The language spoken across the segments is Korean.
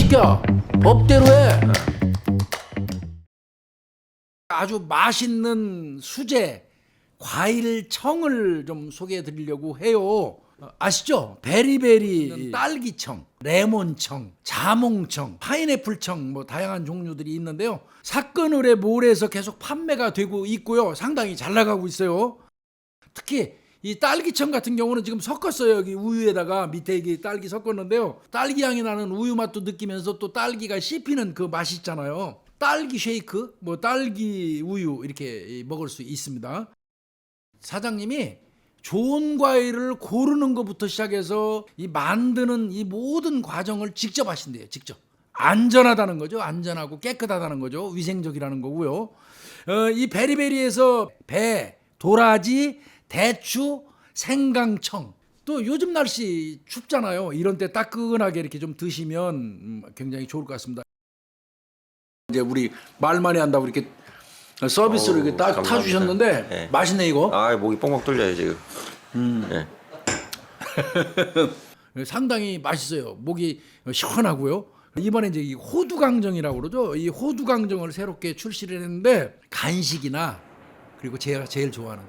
시켜. 법대로 해. 아주 맛있는 수제 과일청을 좀 소개해 드리려고 해요. 아시죠? 베리베리 딸기청, 레몬청, 자몽청, 파인애플청 뭐 다양한 종류들이 있는데요. 사건을의 몰에서 계속 판매가 되고 있고요. 상당히 잘 나가고 있어요. 특히 이 딸기청 같은 경우는 지금 섞었어요. 여기 우유에다가 밑에 이게 딸기 섞었는데요. 딸기 향이 나는 우유 맛도 느끼면서 또 딸기가 씹히는 그 맛이 있잖아요. 딸기 쉐이크, 뭐 딸기 우유 이렇게 먹을 수 있습니다. 사장님이 좋은 과일을 고르는 것부터 시작해서 이 만드는 이 모든 과정을 직접 하신대요. 직접. 안전하다는 거죠. 안전하고 깨끗하다는 거죠. 위생적이라는 거고요. 이 베리베리에서 배, 도라지, 대추, 생강청. 또 요즘 날씨 춥잖아요. 이런 때 따끈하게 이렇게 좀 드시면 굉장히 좋을 것 같습니다. 이제 우리 말 많이 한다고 이렇게 서비스로 이렇게 타주셨는데 네. 맛있네 이거. 아, 목이 뻥뻥 뚫려요 지금. 네. 상당히 맛있어요. 목이 시원하고요. 이번에 이제 이 호두강정이라고 그러죠. 이 호두강정을 새롭게 출시를 했는데 간식이나 그리고 제가 제일 좋아하는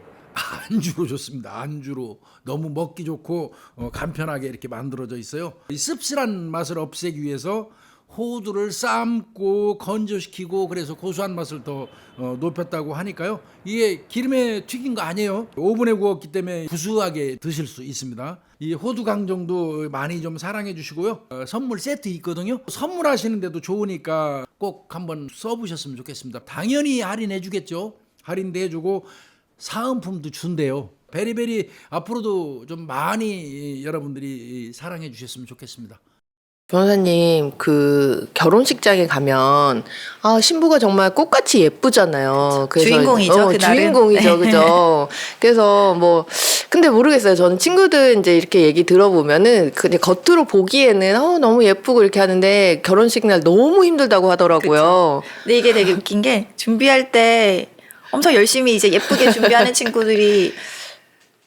안주로 좋습니다. 안주로 너무 먹기 좋고 간편하게 이렇게 만들어져 있어요. 이 씁쓸한 맛을 없애기 위해서 호두를 삶고 건조시키고 그래서 고소한 맛을 더 높였다고 하니까요. 이게 기름에 튀긴 거 아니에요. 오븐에 구웠기 때문에 구수하게 드실 수 있습니다. 이 호두 강정도 많이 좀 사랑해 주시고요. 선물 세트 있거든요. 선물하시는데도 좋으니까 꼭 한번 써보셨으면 좋겠습니다. 당연히 할인해 주겠죠. 할인도 해주고 사은품도 준대요. 베리베리 앞으로도 좀 많이 여러분들이 사랑해 주셨으면 좋겠습니다. 변호사님, 그 결혼식장에 가면 신부가 정말 꽃같이 예쁘잖아요. 그래서 주인공이죠, 그날은. 주인공이죠, 그죠? 그래서 뭐 근데 모르겠어요. 저는 친구들 이제 이렇게 얘기 들어보면은 그냥 겉으로 보기에는 너무 예쁘고 이렇게 하는데 결혼식 날 너무 힘들다고 하더라고요. 근데 이게 되게 웃긴 게 준비할 때 엄청 열심히 이제 예쁘게 준비하는 친구들이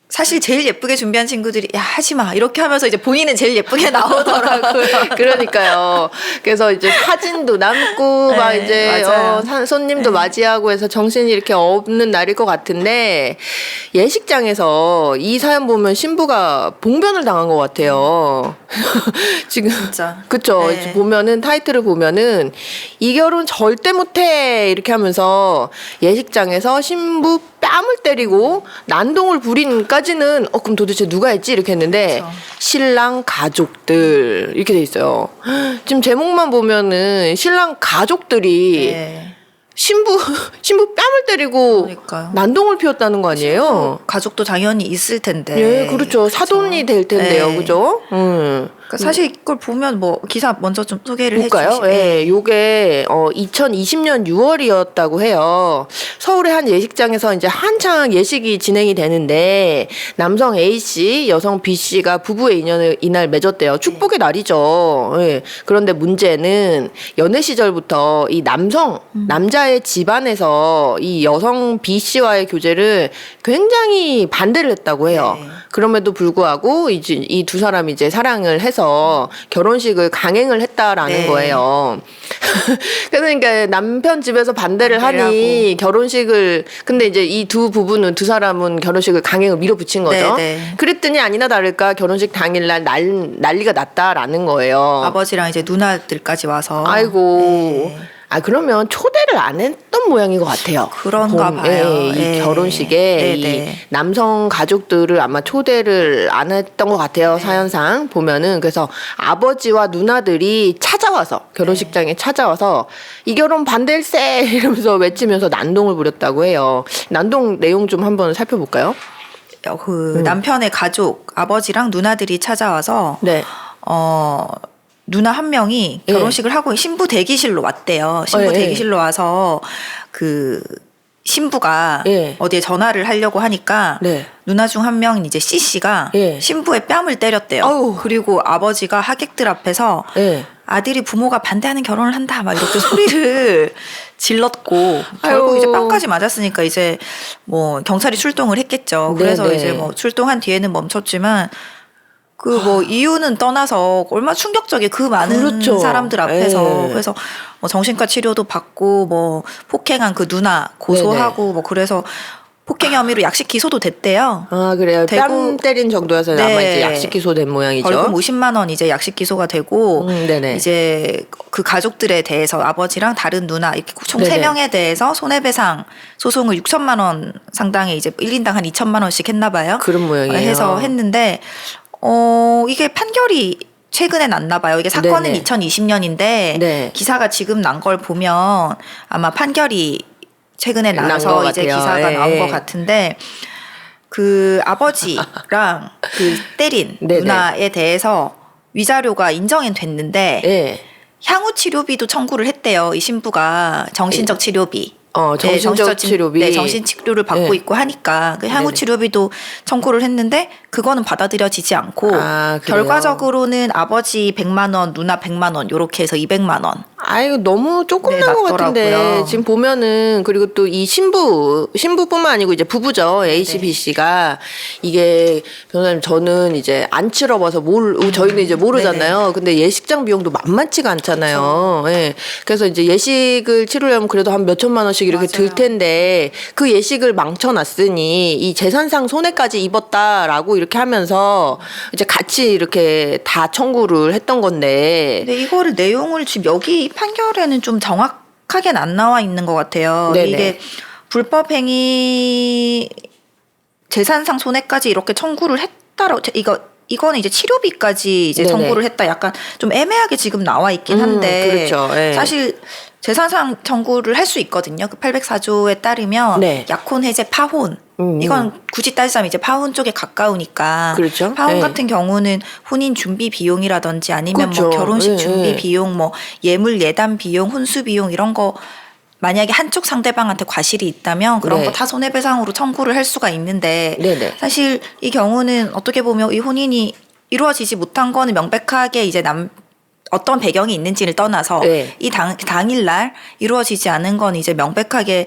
사실 제일 예쁘게 준비한 친구들이 야 하지 마 이렇게 하면서 이제 본인은 제일 예쁘게 나오더라고요. 그러니까요. 그래서 이제 사진도 남고 네, 막 이제 맞아요. 손님도 네. 맞이하고 해서 정신이 이렇게 없는 날일 것 같은데 예식장에서 이 사연 보면 신부가 봉변을 당한 것 같아요. 지금 진짜. 그쵸. 네. 보면은 타이틀을 보면은 이 결혼 절대 못해 이렇게 하면서 예식장에서 신부 뺨을 때리고 난동을 부린까지는 그럼 도대체 누가 했지 이렇게 했는데 그쵸. 신랑 가족들 이렇게 돼 있어요. 지금 제목만 보면은 신랑 가족들이 네. 신부 뺨을 때리고 그러니까요. 난동을 피웠다는 거 아니에요? 가족도 당연히 있을 텐데. 예, 그렇죠. 사돈이 될 텐데요, 네. 그죠? 그러니까 사실 이걸 보면 뭐 기사 먼저 좀 소개를 볼까요? 해주시죠. 예, 요게 2020년 6월이었다고 해요. 서울의 한 예식장에서 이제 한창 예식이 진행이 되는데 남성 A 씨, 여성 B 씨가 부부의 인연을 이날 맺었대요. 축복의 날이죠. 예. 그런데 문제는 연애 시절부터 이 남자의 집안에서 이 여성 B 씨와의 교제를 굉장히 반대를 했다고 해요. 네. 그럼에도 불구하고 이제 이 두 사람이 이제 사랑을 해서 결혼식을 강행을 했다라는 네. 거예요. 그러니까 남편 집에서 반대를 하니 결혼식을 근데 이제 이 두 부부는 두 사람은 결혼식을 강행을 밀어붙인 거죠. 네, 네. 그랬더니 아니나 다를까 결혼식 당일날 난리가 났다라는 거예요. 아버지랑 이제 누나들까지 와서. 아이고. 네. 그러면 초대를 안 했던 모양인 것 같아요. 그런가 봐요. 이 예. 결혼식에 네, 이 네. 남성 가족들을 아마 초대를 안 했던 것 같아요. 사연상 보면은. 그래서 아버지와 누나들이 찾아와서 결혼식장에 찾아와서 이 결혼 반댈세 이러면서 외치면서 난동을 부렸다고 해요. 난동 내용 좀 한번 살펴볼까요? 남편의 가족, 아버지랑 누나들이 찾아와서 네. 누나 한 명이 예. 결혼식을 하고 신부 대기실로 왔대요. 신부 예. 대기실로 와서 그 신부가 예. 어디에 전화를 하려고 하니까 네. 누나 중 한 명인 이제 C 씨가 예. 신부의 뺨을 때렸대요. 아우. 그리고 아버지가 하객들 앞에서 예. 아들이 부모가 반대하는 결혼을 한다 막 이렇게 소리를 질렀고 결국 이제 뺨까지 맞았으니까 이제 뭐 경찰이 출동을 했겠죠. 그래서 네네. 이제 뭐 출동한 뒤에는 멈췄지만 그 뭐 이유는 떠나서 얼마나 충격적이에요. 그 많은 그렇죠. 사람들 앞에서. 예. 그래서 뭐 정신과 치료도 받고 뭐 폭행한 그 누나 고소하고 뭐 그래서 폭행 혐의로 약식 기소도 됐대요. 아 그래요. 대구- 뺨 때린 정도여서 아마 네. 이제 약식 기소된 모양이죠. 벌금 50만 원 이제 약식 기소가 되고 네네. 이제 그 가족들에 대해서 아버지랑 다른 누나 이렇게 총 네네. 3명에 대해서 손해배상 소송을 6천만 원 상당의 이제 1인당 한 2천만 원씩 했나 봐요. 그런 모양이에요. 해서 했는데 이게 판결이 최근에 났나 봐요. 이게 사건은 네네. 2020년인데 네. 기사가 지금 난 걸 보면 아마 판결이 최근에 난 나서 것 이제 같아요. 기사가 예, 나온 예. 것 같은데 그 아버지랑 그 때린 네네. 누나에 대해서 위자료가 인정이 됐는데 예. 향후 치료비도 청구를 했대요. 이 신부가 정신적 치료비. 정신적 치료비. 네, 정신 치료를 받고 네. 있고 하니까 그 향후 네네. 치료비도 청구를 했는데 그거는 받아들여지지 않고 아, 그래요? 결과적으로는 아버지 100만 원, 누나 100만 원 요렇게 해서 200만 원. 아이고 너무 조금 네, 난 것 같은데 낮더라고요. 지금 보면은 그리고 또 이 신부뿐만 아니고 이제 부부죠 A 씨, B 씨가 이게 변호사님 저는 이제 안 치러봐서 저희는 이제 모르잖아요. 근데 예식장 비용도 만만치가 않잖아요. 예. 그래서 이제 예식을 치르려면 그래도 한 몇 천만 원씩 이렇게 들 맞아요. 텐데 그 예식을 망쳐놨으니 이 재산상 손해까지 입었다라고 이렇게 하면서 이제 같이 이렇게 다 청구를 했던 건데. 근데 이거를 내용을 지금 여기 판결에는 좀 정확하게는 안 나와 있는 것 같아요. 네네. 이게 불법 행위 재산상 손해까지 이렇게 청구를 했다라고 이거는 이제 치료비까지 이제 네네. 청구를 했다. 약간 좀 애매하게 지금 나와 있긴 한데 그렇죠. 예. 사실 재산상 청구를 할 수 있거든요. 그 804조에 따르면 네. 약혼, 해제, 파혼 이건 굳이 따지자면 이제 파혼 쪽에 가까우니까 그렇죠. 파혼 네. 같은 경우는 혼인 준비 비용이라든지 아니면 그렇죠. 뭐 결혼식 네, 준비 네. 비용, 뭐 예물 예단 비용, 혼수 비용 이런 거 만약에 한쪽 상대방한테 과실이 있다면 그런 네. 거 다 손해배상으로 청구를 할 수가 있는데 네네. 사실 이 경우는 어떻게 보면 이 혼인이 이루어지지 못한 거는 명백하게 이제 어떤 배경이 있는지를 떠나서 네. 이 당일날 이루어지지 않은 건 이제 명백하게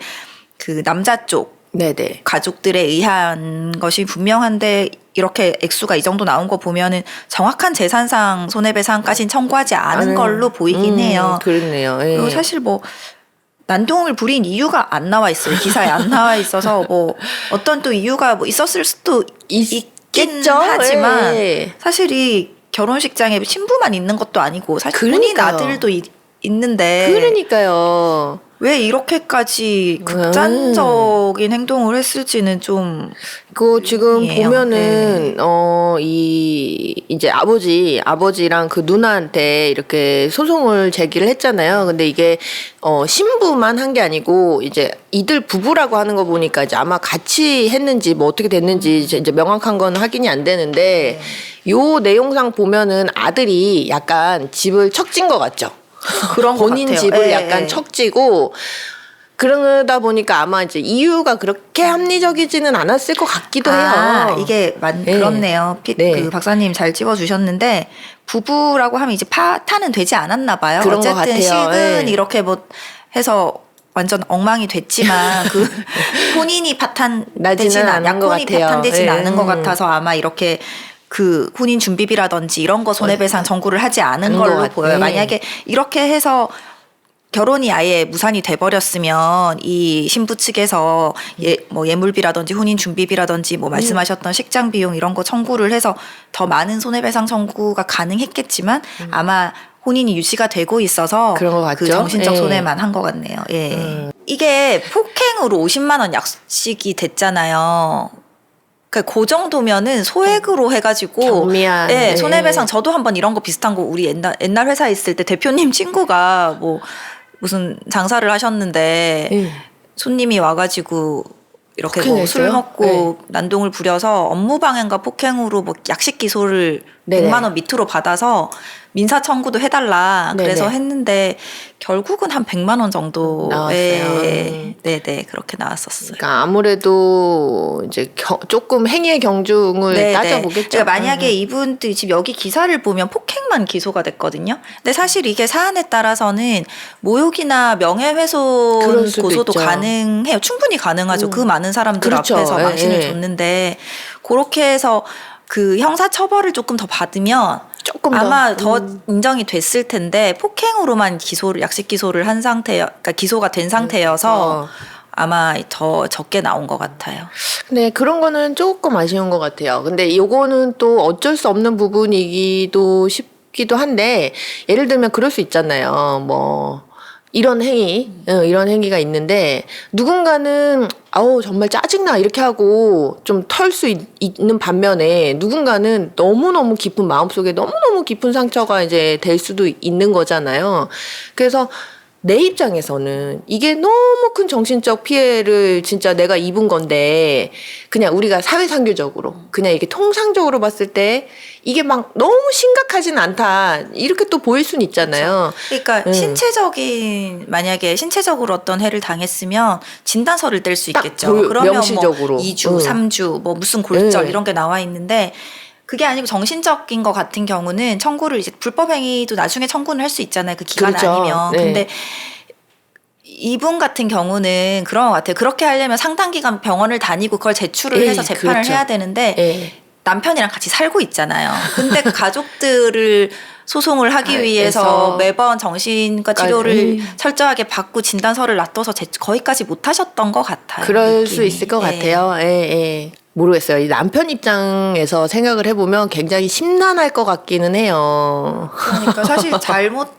그 남자 쪽 네네. 가족들에 의한 것이 분명한데 이렇게 액수가 이 정도 나온 거 보면은 정확한 재산상 손해배상까지는 청구하지 않은 걸로 보이긴 해요. 그렇네요. 예. 그리고 사실 뭐 난동을 부린 이유가 안 나와 있어요. 기사에 안 나와 있어서 뭐 어떤 또 이유가 뭐 있었을 수도 있긴 있겠죠. 하지만 예. 사실 이 결혼식장에 신부만 있는 것도 아니고 사실 본인 그러니까요. 아들도 있는데 그러니까요. 왜 이렇게까지 극단적인 행동을 했을지는 좀 그 지금 이해요. 보면은 이제 아버지랑 그 누나한테 이렇게 소송을 제기를 했잖아요. 근데 이게 신부만 한 게 아니고 이제 이들 부부라고 하는 거 보니까 이제 아마 같이 했는지 뭐 어떻게 됐는지 이제 명확한 건 확인이 안 되는데 요 내용상 보면은 아들이 약간 집을 척진 것 같죠. 그런 것 본인 같아요. 집을 예, 약간 예. 척지고 그러다 보니까 아마 이제 이유가 그렇게 합리적이지는 않았을 것 같기도 해요. 이게 예. 그렇네요. 네. 그 박사님 잘 집어주셨는데 부부라고 하면 이제 파탄은 되지 않았나 봐요. 그런 것 어쨌든 같아요. 실은 예. 이렇게 뭐 해서 완전 엉망이 됐지만 그 혼인이 나지는 않은 것 약혼이 같아요. 파탄되지는 예. 않은 것 같아서 아마 이렇게 그 혼인 준비비라든지 이런 거 손해배상 청구를 하지 않은 것 걸로 같아요. 보여요. 만약에 이렇게 해서 결혼이 아예 무산이 돼버렸으면 이 신부 측에서 뭐 예물비라든지 혼인 준비비라든지 뭐 말씀하셨던 식장 비용 이런 거 청구를 해서 더 많은 손해배상 청구가 가능했겠지만 아마 혼인이 유지가 되고 있어서 그런 것 같죠. 그 정신적 예. 손해만 한 것 같네요. 예. 이게 폭행으로 50만 원 약식이 됐잖아요. 그러니까 그 정도면은 소액으로 해가지고 경미한, 예, 예. 손해배상 저도 한번 이런 거 비슷한 거 우리 옛날 회사에 있을 때 대표님 친구가 뭐 무슨 장사를 하셨는데 예. 손님이 와가지고 이렇게 뭐 폭행했어요? 술 먹고 난동을 부려서 업무방해인가 폭행으로 뭐 약식 기소를 네네. 100만 원 밑으로 받아서 민사 청구도 해달라 그래서 네네. 했는데 결국은 한 100만 원 정도 나왔어요. 네네 그렇게 나왔었어요. 그러니까 아무래도 이제 조금 행위의 경중을 네, 따져보겠죠. 그러니까 만약에 이분들이 지금 여기 기사를 보면 폭행만 기소가 됐거든요. 근데 사실 이게 사안에 따라서는 모욕이나 명예훼손 그럴 수도 고소도 있죠. 가능해요. 충분히 가능하죠. 그 많은 사람들 그렇죠. 앞에서 예, 망신을 예. 줬는데 그렇게 해서 그 형사 처벌을 조금 더 받으면 조금 더. 아마 더 인정이 됐을 텐데 폭행으로만 기소를 약식 기소를 한 상태여, 그러니까 기소가 된 상태여서 아마 더 적게 나온 것 같아요. 네, 그런 거는 조금 아쉬운 것 같아요. 근데 요거는 또 어쩔 수 없는 부분이기도 싶기도 한데, 예를 들면 그럴 수 있잖아요. 뭐, 이런 이런 행위가 있는데, 누군가는, 아우, 정말 짜증나, 이렇게 하고 좀 털 수 있는 반면에, 누군가는 너무너무 깊은 마음속에 너무너무 깊은 상처가 이제 될 수도 있는 거잖아요. 그래서 내 입장에서는 이게 너무 큰 정신적 피해를 진짜 내가 입은 건데, 그냥 우리가 사회상규적으로, 그냥 이렇게 통상적으로 봤을 때 이게 막 너무 심각하진 않다, 이렇게 또 보일 수는 있잖아요. 그러니까 만약에 신체적으로 어떤 해를 당했으면 진단서를 뗄 수 딱 있겠죠. 그러면 명시적으로. 뭐 2주, 3주, 뭐 무슨 골절 이런 게 나와 있는데, 그게 아니고 정신적인 것 같은 경우는 청구를 이제 불법행위도 나중에 청구는 할 수 있잖아요. 그 기간 그렇죠. 아니면. 네. 근데 이분 같은 경우는 그런 것 같아요. 그렇게 하려면 상당 기간 병원을 다니고 그걸 제출을 예, 해서 재판을 그렇죠. 해야 되는데 예. 남편이랑 같이 살고 있잖아요. 근데 그 가족들을 소송을 하기 위해서 매번 정신과 치료를 철저하게 받고 진단서를 놔둬서 거기까지 못 하셨던 것 같아요. 그럴 느낌이. 수 있을 것 예. 같아요. 예, 예. 모르겠어요. 이 남편 입장에서 생각을 해보면 굉장히 심란할 것 같기는 해요. 그러니까 사실 잘못한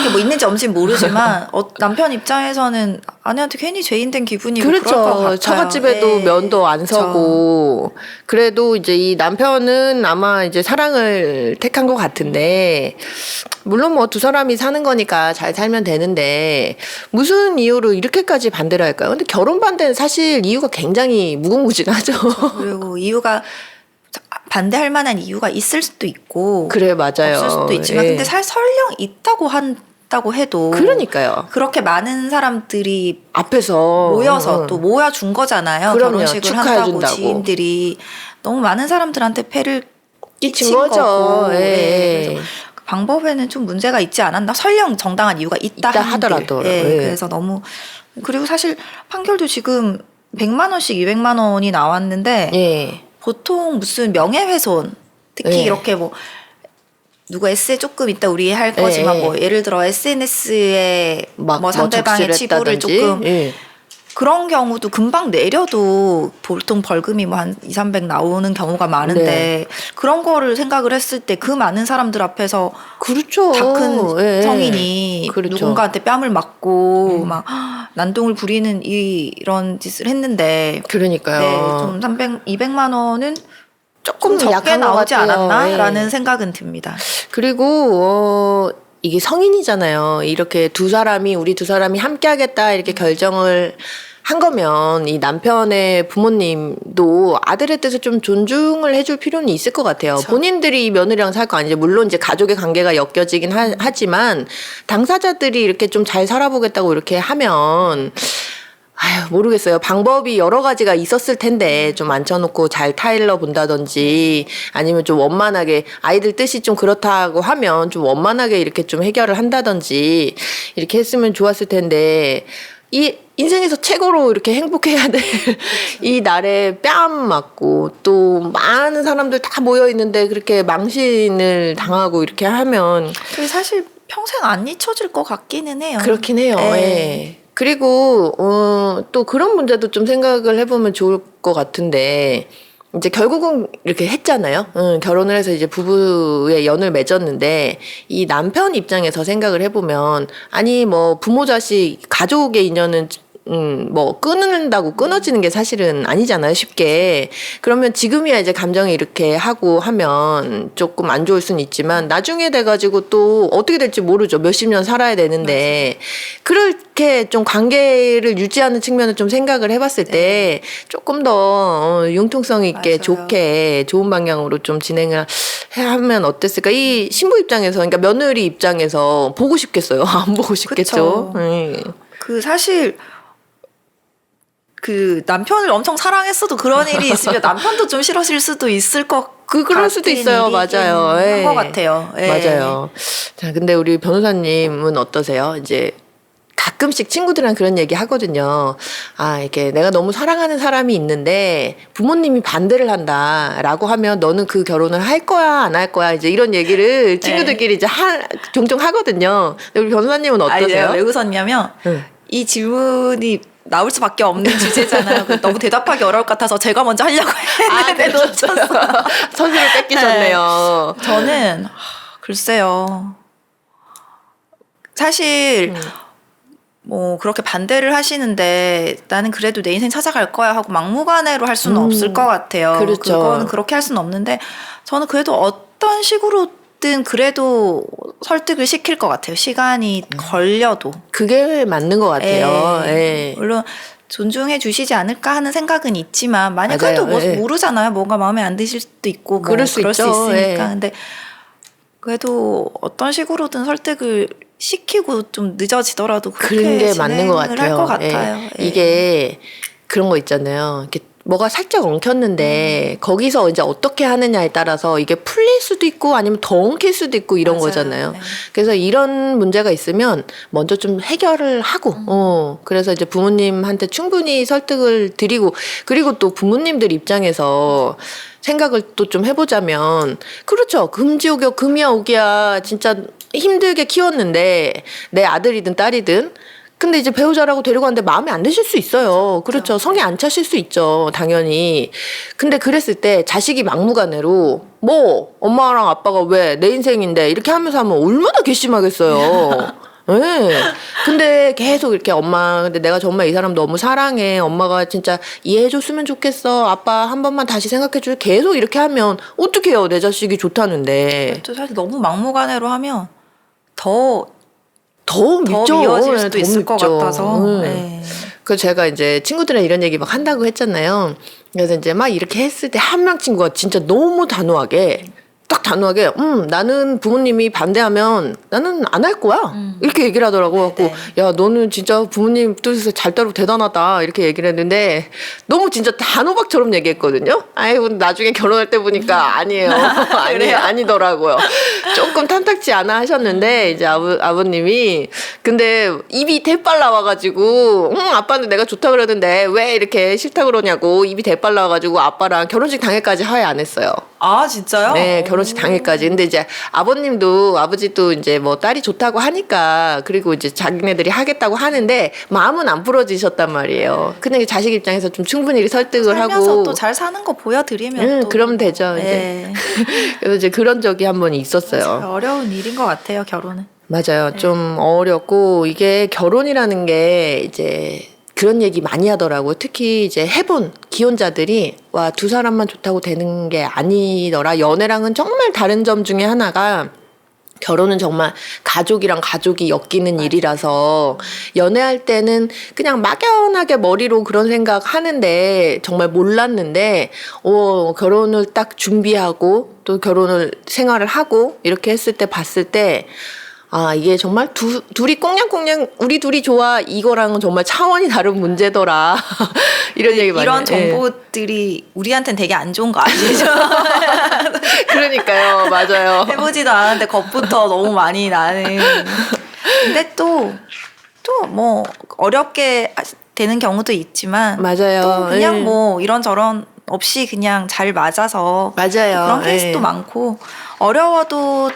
게 뭐 있는지 없는지 모르지만 남편 입장에서는 아내한테 괜히 죄인된 기분이고 그럴 것 그렇죠. 같아요. 처갓집에도 예. 면도 안 그렇죠. 서고, 그래도 이제 이 남편은 아마 이제 사랑을 택한 것 같은데, 물론 뭐 두 사람이 사는 거니까 잘 살면 되는데, 무슨 이유로 이렇게까지 반대를 할까요? 근데 결혼 반대는 사실 이유가 굉장히 무궁무진하죠. 그리고 이유가 반대할 만한 이유가 있을 수도 있고 그래, 맞아요. 없을 수도 있지만 예. 근데 설령 있다고 해도 그러니까요. 그렇게 많은 사람들이 앞에서 모여서 응. 또 모여준 거잖아요. 그럼요. 결혼식을 한다고 축하해준다고. 지인들이 너무 많은 사람들한테 폐를 끼친 거죠. 거고. 예. 예. 그래서 그 방법에는 좀 문제가 있지 않았나? 설령 정당한 이유가 있다 한들. 하더라도. 예. 예. 그래서 너무 그리고 사실 판결도 지금 100만 원씩 200만 원이 나왔는데 예. 보통 무슨 명예훼손 특히 예. 이렇게 뭐 누구 에세이 조금 이따 우리 할 거지만 예. 뭐 예를 들어 SNS에 뭐 상대방의 치부를 적시를 조금 예. 그런 경우도 금방 내려도 보통 벌금이 뭐 한 2, 300 나오는 경우가 많은데 네. 그런 거를 생각을 했을 때 그 많은 사람들 앞에서 그렇죠. 다 큰 예. 성인이 그렇죠. 누군가한테 뺨을 맞고 막 난동을 부리는 이런 짓을 했는데 그러니까요. 네, 좀 200만 원은 조금 적게 약한 것 나오지 같아요. 않았나라는 예. 생각은 듭니다. 그리고 이게 성인이잖아요. 이렇게 우리 두 사람이 함께 하겠다 이렇게 결정을 한 거면 이 남편의 부모님도 아들의 뜻을 좀 존중을 해줄 필요는 있을 것 같아요. 그렇죠. 본인들이 이 며느리랑 살 거 아니죠. 물론 이제 가족의 관계가 엮여지긴 하지만 당사자들이 이렇게 좀 잘 살아보겠다고 이렇게 하면 아유, 모르겠어요. 방법이 여러 가지가 있었을 텐데, 좀 앉혀놓고 잘 타일러 본다든지, 아니면 좀 원만하게, 아이들 뜻이 좀 그렇다고 하면 좀 원만하게 이렇게 좀 해결을 한다든지, 이렇게 했으면 좋았을 텐데, 이 인생에서 최고로 이렇게 행복해야 될 이 날에 뺨 맞고, 또 많은 사람들 다 모여있는데, 그렇게 망신을 당하고 이렇게 하면. 그게 사실 평생 안 잊혀질 것 같기는 해요. 그렇긴 해요. 네. 예. 그리고 또 그런 문제도 좀 생각을 해보면 좋을 것 같은데 이제 결국은 이렇게 했잖아요. 결혼을 해서 이제 부부의 연을 맺었는데 이 남편 입장에서 생각을 해보면 아니 뭐 부모 자식 가족의 인연은 뭐 끊는다고 끊어지는 게 사실은 아니잖아요, 쉽게. 그러면 지금이야 이제 감정이 이렇게 하고 하면 조금 안 좋을 수는 있지만 나중에 돼가지고 또 어떻게 될지 모르죠. 몇십 년 살아야 되는데 그렇게 좀 관계를 유지하는 측면을 좀 생각을 해봤을 때 조금 더 융통성 있게 맞아요. 좋게 좋은 방향으로 좀 진행을 하면 어땠을까? 이 신부 입장에서, 그러니까 며느리 입장에서 보고 싶겠어요? 안 보고 싶겠죠? 그쵸. 그 사실 그 남편을 엄청 사랑했어도 그런 일이 있으면 남편도 좀 싫어질 수도 있을 것 그럴 수도 있어요. 맞아요. 한것 같아요. 예. 맞아요. 자, 근데 우리 변호사님은 어떠세요? 이제 가끔씩 친구들이랑 그런 얘기 하거든요. 아, 이렇게 내가 너무 사랑하는 사람이 있는데 부모님이 반대를 한다라고 하면 너는 그 결혼을 할 거야, 안 할 거야? 이제 이런 얘기를 친구들끼리 이제 종종 하거든요. 근데 우리 변호사님은 아니, 내가 어떠세요? 왜 웃었냐면 응. 이 질문이 나올 수밖에 없는 주제잖아요. 너무 대답하기 어려울 것 같아서 제가 먼저 하려고 했는데 놓쳤어요. 선수를 뺏기셨네요. 저는 글쎄요. 사실 뭐 그렇게 반대를 하시는데 나는 그래도 내 인생 찾아갈 거야 하고 막무가내로 할 수는 없을 것 같아요. 그렇죠. 그거는 그렇게 할 수는 없는데 저는 그래도 어떤 식으로든 그래도 설득을 시킬 것 같아요. 시간이 걸려도. 그게 맞는 것 같아요. 예. 물론 존중해 주시지 않을까 하는 생각은 있지만 만약 맞아요. 그래도 뭐 예. 모르잖아요. 뭔가 마음에 안 드실 수도 있고 뭐 그럴 수 있죠. 있으니까. 예. 근데 그래도 어떤 식으로든 설득을 시키고 좀 늦어지더라도 그런 그렇게 게 맞는 것 진행을 할 같아요. 것 같아요. 예. 예. 이게 그런 거 있잖아요. 이렇게 뭐가 살짝 엉켰는데 거기서 이제 어떻게 하느냐에 따라서 이게 풀릴 수도 있고 아니면 더 엉킬 수도 있고 이런 맞아요. 거잖아요. 네. 그래서 이런 문제가 있으면 먼저 좀 해결을 하고, 그래서 이제 부모님한테 충분히 설득을 드리고, 그리고 또 부모님들 입장에서 생각을 또 좀 해보자면, 그렇죠. 금지옥이야, 금이야, 옥이야. 진짜 힘들게 키웠는데, 내 아들이든 딸이든, 근데 이제 배우자라고 데리고 왔는데 마음에 안 드실 수 있어요. 그렇죠. 성에 안 차실 수 있죠. 당연히. 근데 그랬을 때 자식이 막무가내로 뭐 엄마랑 아빠가 왜 내 인생인데 이렇게 하면서 하면 얼마나 괘씸하겠어요. 네. 근데 계속 이렇게 엄마, 근데 내가 정말 이 사람 너무 사랑해. 엄마가 진짜 이해해줬으면 좋겠어. 아빠 한 번만 다시 생각해줘. 계속 이렇게 하면 어떡해요. 내 자식이 좋다는데. 또 사실 너무 막무가내로 하면 더 더 밉죠. 미워질 수도 더 있을 것 밉죠. 같아서. 예. 그 제가 이제 친구들이랑 이런 얘기 막 한다고 했잖아요. 그래서 이제 막 이렇게 했을 때 한 명 친구가 진짜 너무 단호하게 딱 단호하게 나는 부모님이 반대하면 나는 안 할 거야. 이렇게 얘기를 하더라고. 네. 갖고 야 너는 진짜 부모님 뜻에서 잘 따르고 대단하다 이렇게 얘기를 했는데 너무 진짜 단호박처럼 얘기했거든요. 아이고 나중에 결혼할 때 보니까 아니에요. 아니더라고요. 조금 탐탁지 않아 하셨는데 이제 아버님이 근데 입이 대빨 나와가지고 아빠는 내가 좋다 그러는데 왜 이렇게 싫다 그러냐고 입이 대빨 나와가지고 아빠랑 결혼식 당일까지 화해 안 했어요. 아 진짜요? 네, 결혼식 당일까지. 근데 이제 아버지도 이제 뭐 딸이 좋다고 하니까 그리고 이제 자기네들이 하겠다고 하는데 마음은 안 풀어지셨단 말이에요. 근데 자식 입장에서 좀 충분히 설득을 살면서 하고 또 잘 사는 거 보여드리면 또 그러면 되죠. 이제. 예. 그래서 이제 그런 적이 한 번 있었어요. 어려운 일인 것 같아요 결혼은. 맞아요. 좀 어렵고 이게 결혼이라는 게 이제 그런 얘기 많이 하더라고요. 특히 이제 해본 기혼자들이 와, 두 사람만 좋다고 되는 게 아니더라. 연애랑은 정말 다른 점 중에 하나가 결혼은 정말 가족이랑 가족이 엮이는 일이라서 연애할 때는 그냥 막연하게 머리로 그런 생각 하는데 정말 몰랐는데 결혼을 딱 준비하고 또 결혼을 생활을 하고 이렇게 했을 때 봤을 때 아, 이게 정말 둘이 꽁냥꽁냥 우리 둘이 좋아 이거랑은 정말 차원이 다른 문제더라. 이런 얘기 많이 이런 해요. 정보들이 우리한테는 되게 안 좋은 거 아시죠? 그러니까요. 맞아요. 해보지도 않았는데 겁부터 너무 많이 나는. 근데 또 뭐 어렵게 되는 경우도 있지만 맞아요. 또 그냥 예. 뭐 이런저런 없이 그냥 잘 맞아서 맞아요. 그런 케이스도 예. 많고 어려워도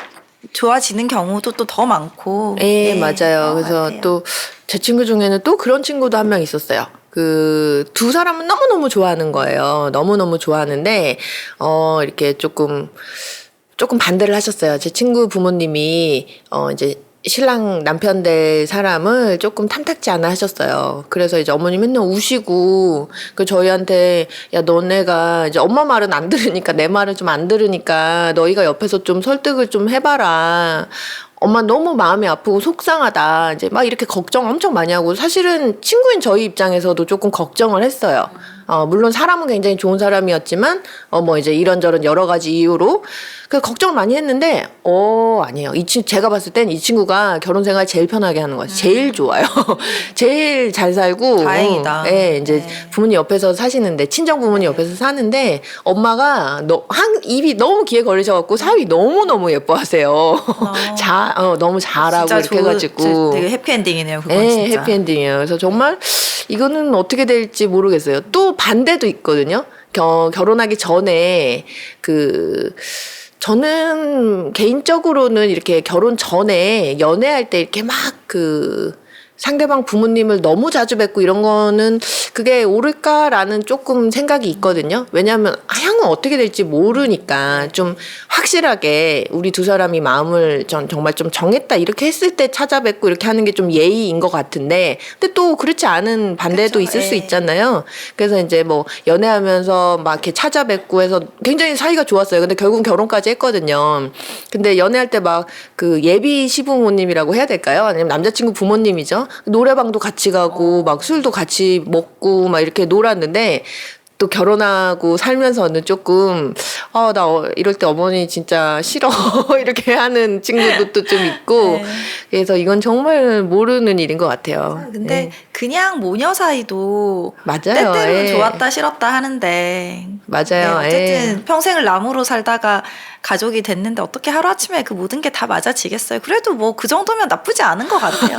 좋아지는 경우도 또 더 많고. 예, 네, 맞아요. 그런 것 그래서 같아요. 또 제 친구 중에는 또 그런 친구도 한 명 있었어요. 그 두 사람은 너무너무 좋아하는 거예요. 너무너무 좋아하는데 이렇게 조금 반대를 하셨어요. 제 친구 부모님이 이제 신랑 남편 될 사람을 조금 탐탁지 않아 하셨어요. 그래서 이제 어머니 맨날 우시고 그 저희한테 야 너네가 이제 엄마 말은 안 들으니까 내 말을 좀 안 들으니까 너희가 옆에서 좀 설득을 좀 해봐라. 엄마 너무 마음이 아프고 속상하다. 이제 막 이렇게 걱정 엄청 많이 하고 사실은 친구인 저희 입장에서도 조금 걱정을 했어요. 물론 사람은 굉장히 좋은 사람이었지만 뭐 이제 이런저런 여러 가지 이유로 그 걱정을 많이 했는데 아니에요. 제가 봤을 땐 이 친구가 결혼 생활 제일 편하게 하는 것 같아요. 제일 좋아요. 제일 잘 살고 다행이다. 예, 이제 네. 부모님 옆에서 사시는데 친정 부모님 옆에서 사는데 엄마가 입이 너무 귀에 걸리셔갖고 사위 너무 예뻐하세요. 너무 잘하고 진짜 이렇게 해가지고 되게 해피엔딩이네요. 그건 네, 진짜. 해피엔딩이에요. 그래서 정말 이거는 어떻게 될지 모르겠어요. 또 반대도 있거든요. 결혼하기 전에 저는 개인적으로는 이렇게 결혼 전에 연애할 때 이렇게 막 상대방 부모님을 너무 자주 뵙고 이런 거는 그게 옳을까라는 조금 생각이 있거든요. 왜냐하면 향후 어떻게 될지 모르니까 좀 확실하게 우리 두 사람이 마음을 정말 좀 정했다 이렇게 했을 때 찾아뵙고 이렇게 하는 게 좀 예의인 것 같은데 근데 또 그렇지 않은 반대도 그쵸, 있을 수 예. 있잖아요. 그래서 이제 뭐 연애하면서 막 이렇게 찾아뵙고 해서 굉장히 사이가 좋았어요. 근데 결국은 결혼까지 했거든요. 근데 연애할 때 막 예비 시부모님이라고 해야 될까요? 아니면 남자친구 부모님이죠. 노래방도 같이 가고 막 술도 같이 먹고 막 이렇게 놀았는데 또 결혼하고 살면서는 조금 나 이럴 때 어머니 진짜 싫어 이렇게 하는 친구도 좀 있고 네. 그래서 이건 정말 모르는 일인 것 같아요. 근데 예. 그냥 모녀 사이도 맞아요. 때때로는 예. 좋았다 싫었다 하는데 맞아요. 네, 어쨌든 예. 평생을 남으로 살다가 가족이 됐는데 어떻게 하루아침에 그 모든 게 다 맞아지겠어요. 그래도 뭐 그 정도면 나쁘지 않은 것 같아요.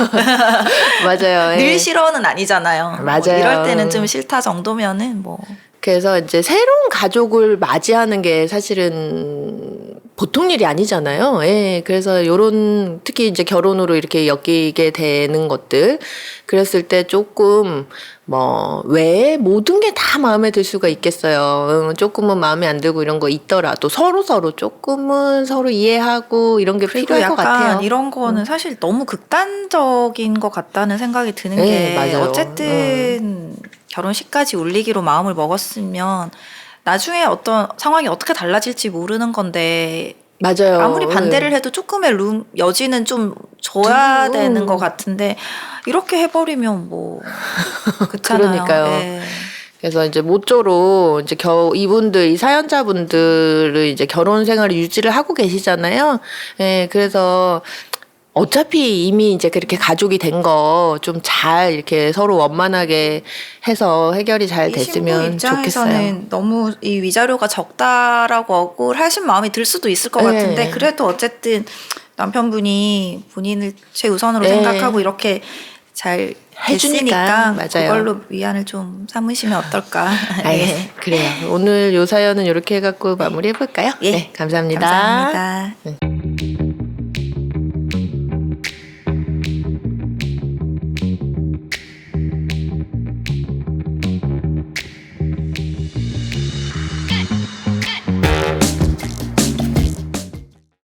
맞아요. 예. 늘 싫어는 아니잖아요. 뭐 맞아요. 이럴 때는 좀 싫다 정도면은 뭐 그래서 이제 새로운 가족을 맞이하는 게 사실은 보통 일이 아니잖아요. 예. 그래서 요런 특히 이제 결혼으로 이렇게 엮이게 되는 것들 그랬을 때 조금 왜 모든 게 다 마음에 들 수가 있겠어요. 조금은 마음에 안 들고 이런 거 있더라도 서로 조금은 서로 이해하고 이런 게 그리고 필요할 것 약간 같아요. 이런 거는 사실 너무 극단적인 것 같다는 생각이 드는 네, 게 맞아요. 어쨌든 결혼식까지 올리기로 마음을 먹었으면 나중에 어떤 상황이 어떻게 달라질지 모르는 건데 맞아요. 아무리 반대를 해도 조금의 여지는 좀 줘야 되는 것 같은데 이렇게 해버리면 뭐 그렇잖아요. 그러니까요. 예. 그래서 이제 모쪼록 이제 이 사연자분들은 이제 결혼 생활을 유지를 하고 계시잖아요. 예, 그래서 어차피 이미 이제 그렇게 가족이 된 거 좀 잘 이렇게 서로 원만하게 해서 해결이 잘 이 신부 됐으면 입장에서는 좋겠어요. 너무 이 위자료가 적다라고 억울하신 마음이 들 수도 있을 것 네. 같은데 그래도 어쨌든 남편분이 본인을 최우선으로 네. 생각하고 이렇게 잘 해주니까. 했으니까 맞아요. 그걸로 위안을 좀 삼으시면 어떨까. 예. 그래요. 오늘 요 사연은 이렇게 해갖고 마무리해볼까요? 예. 네, 감사합니다. 감사합니다. 네.